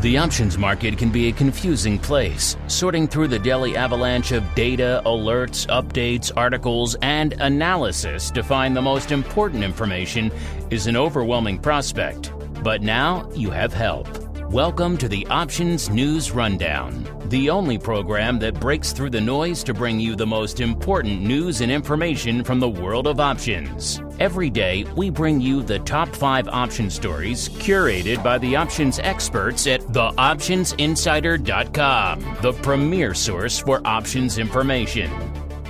The options market can be a confusing place. Sorting through the daily avalanche of data, alerts, updates, articles, and analysis to find the most important information is an overwhelming prospect. But now you have help. Welcome to the Options News Rundown, the only program that breaks through the noise to bring you the most important news and information from the world of options. Every day, we bring you the top 5 option stories curated by the options experts at theoptionsinsider.com, the premier source for options information.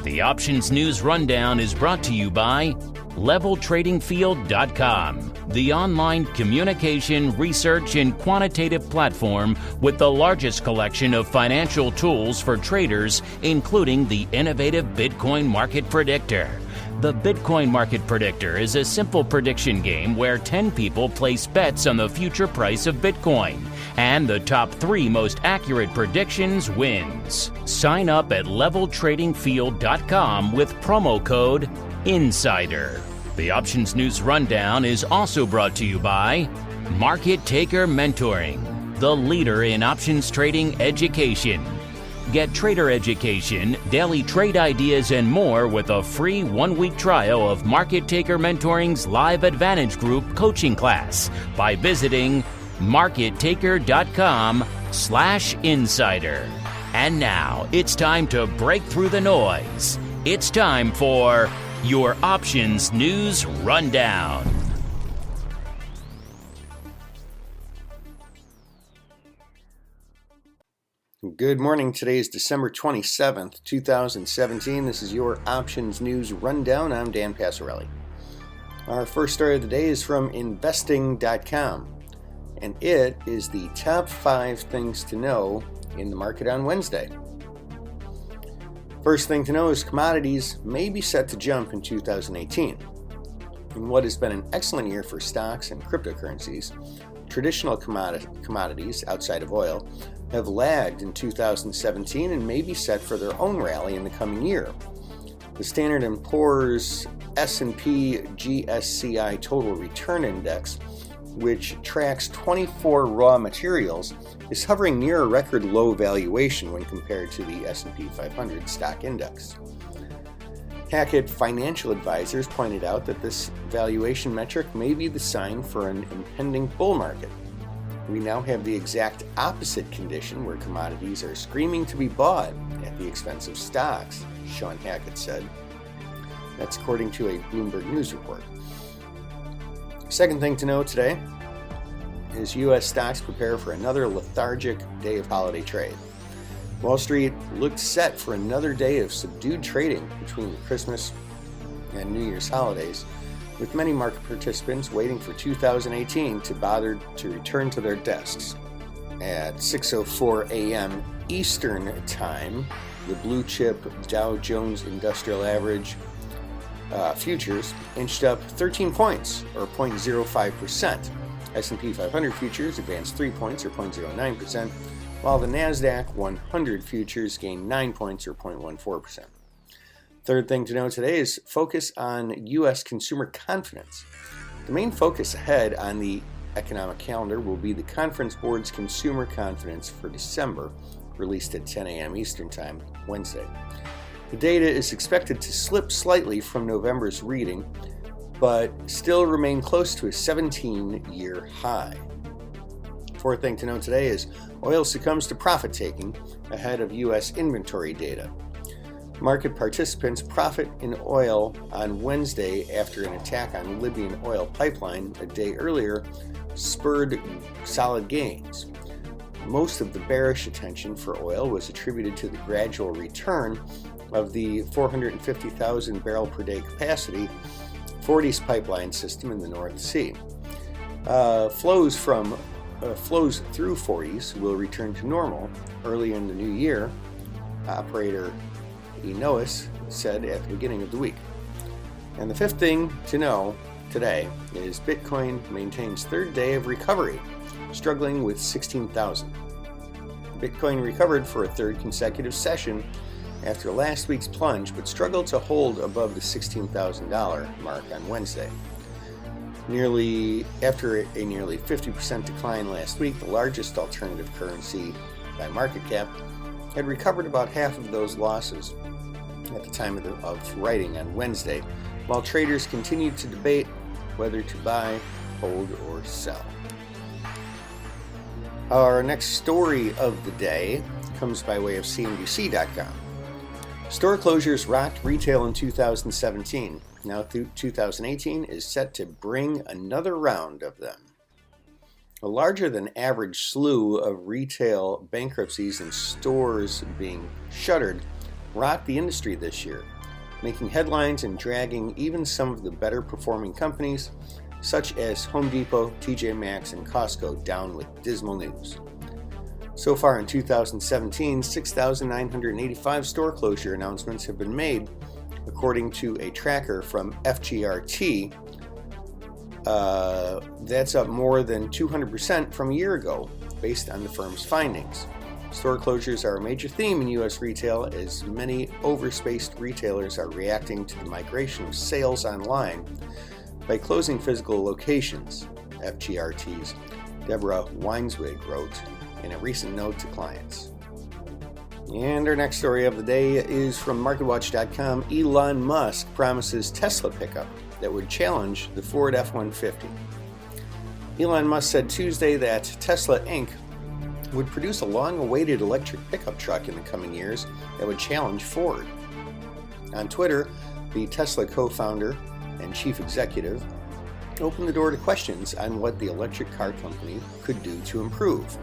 The Options News Rundown is brought to you by LevelTradingField.com, the online communication, research, and quantitative platform with the largest collection of financial tools for traders, including the innovative Bitcoin Market Predictor. The Bitcoin Market Predictor is a simple prediction game where 10 people place bets on the future price of Bitcoin, and the top 3 most accurate predictions wins. Sign up at LevelTradingField.com with promo code INSIDER. The Options News Rundown is also brought to you by Market Taker Mentoring, the leader in options trading education. Get trader education, daily trade ideas, and more with a free 1-week trial of Market Taker Mentoring's Live Advantage Group coaching class by visiting markettaker.com/insider. And now it's time to break through the noise. It's time for your Options News Rundown. Good morning. Today is December 27th, 2017. This is your Options News Rundown. I'm Dan Passarelli. Our first story of the day is from investing.com, and it is the top 5 things to know in the market on Wednesday. First thing to know is commodities may be set to jump in 2018. In what has been an excellent year for stocks and cryptocurrencies, traditional commodities outside of oil have lagged in 2017 and may be set for their own rally in the coming year. The Standard & Poor's S&P GSCI Total Return Index, which tracks 24 raw materials, is hovering near a record low valuation when compared to the S&P 500 stock index. Hackett Financial Advisors pointed out that this valuation metric may be the sign for an impending bull market. We now have the exact opposite condition where commodities are screaming to be bought at the expense of stocks, Sean Hackett said. That's according to a Bloomberg News report. Second thing to know today is U.S. stocks prepare for another lethargic day of holiday trade. Wall Street looked set for another day of subdued trading between the Christmas and New Year's holidays, with many market participants waiting for 2018 to bother to return to their desks. At 6:04 a.m. Eastern Time, the blue chip Dow Jones Industrial Average futures inched up 13 points, or 0.05%. S&P 500 futures advanced 3 points, or 0.09%, while the NASDAQ 100 futures gained 9 points, or 0.14%. Third thing to know today is focus on U.S. consumer confidence. The main focus ahead on the economic calendar will be the Conference Board's Consumer Confidence for December, released at 10 a.m. Eastern Time, Wednesday. The data is expected to slip slightly from November's reading, but still remain close to a 17-year high. Fourth thing to know today is oil succumbs to profit-taking ahead of U.S. inventory data. Market participants profit in oil on Wednesday after an attack on Libyan oil pipeline a day earlier spurred solid gains. Most of the bearish attention for oil was attributed to the gradual return of the 450,000 barrel per day capacity Forties pipeline system in the North Sea. Flows through Forties will return to normal early in the new year, operator Enois said at the beginning of the week. And the fifth thing to know today is Bitcoin maintains third day of recovery, struggling with 16,000. Bitcoin recovered for a third consecutive session after last week's plunge, but struggled to hold above the $16,000 mark on Wednesday. After a nearly 50% decline last week, the largest alternative currency by market cap had recovered about half of those losses at the time of writing on Wednesday, while traders continued to debate whether to buy, hold, or sell. Our next story of the day comes by way of CNBC.com. Store closures rocked retail in 2017. Now 2018 is set to bring another round of them. A larger than average slew of retail bankruptcies and stores being shuttered rocked the industry this year, making headlines and dragging even some of the better performing companies such as Home Depot, TJ Maxx, and Costco down with dismal news. So far in 2017, 6,985 store closure announcements have been made, according to a tracker from FGRT. That's up more than 200% from a year ago, based on the firm's findings. Store closures are a major theme in U.S. retail, as many overspaced retailers are reacting to the migration of sales online by closing physical locations, FGRT's Deborah Weinswig wrote in a recent note to clients. And our next story of the day is from MarketWatch.com. Elon Musk promises Tesla pickup that would challenge the Ford F-150. Elon Musk said Tuesday that Tesla Inc. would produce a long-awaited electric pickup truck in the coming years that would challenge Ford. On Twitter, the Tesla co-founder and chief executive opened the door to questions on what the electric car company could do to improve.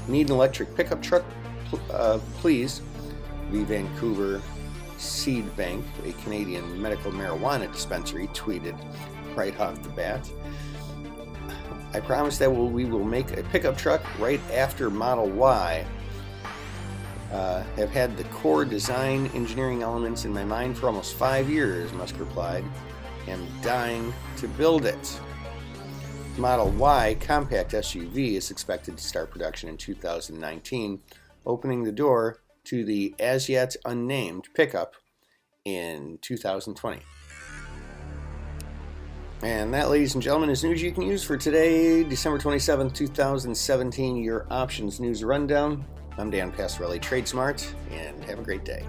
Need an electric pickup truck? Please, the Vancouver Seed Bank, a Canadian medical marijuana dispensary, tweeted right off the bat. I promise that we will make a pickup truck right after Model Y. Have had the core design engineering elements in my mind for almost 5 years, Musk replied. Am dying to build it. Model Y compact SUV is expected to start production in 2019, opening the door to the as-yet unnamed pickup in 2020. And that, ladies and gentlemen, is news you can use for today, December 27th, 2017, your options news rundown. I'm Dan Passarelli, Trade Smart, and have a great day.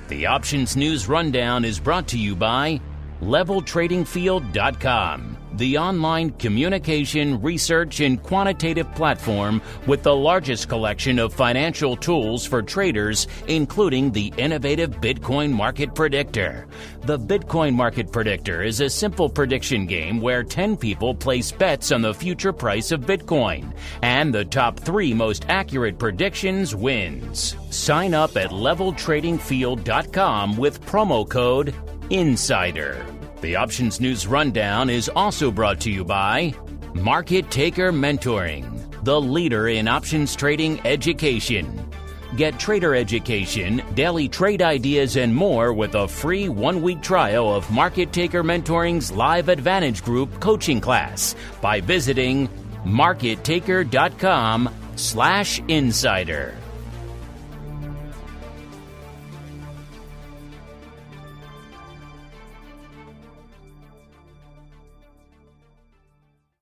The Options News Rundown is brought to you by LevelTradingField.com, the online communication, research, and quantitative platform with the largest collection of financial tools for traders, including the innovative Bitcoin Market Predictor. The Bitcoin Market Predictor is a simple prediction game where 10 people place bets on the future price of Bitcoin, and the top 3 most accurate predictions wins. Sign up at LevelTradingField.com with promo code INSIDER. The Options News Rundown is also brought to you by Market Taker Mentoring, the leader in options trading education. Get trader education, daily trade ideas, and more with a free 1-week trial of Market Taker Mentoring's Live Advantage Group coaching class by visiting markettaker.com/insider.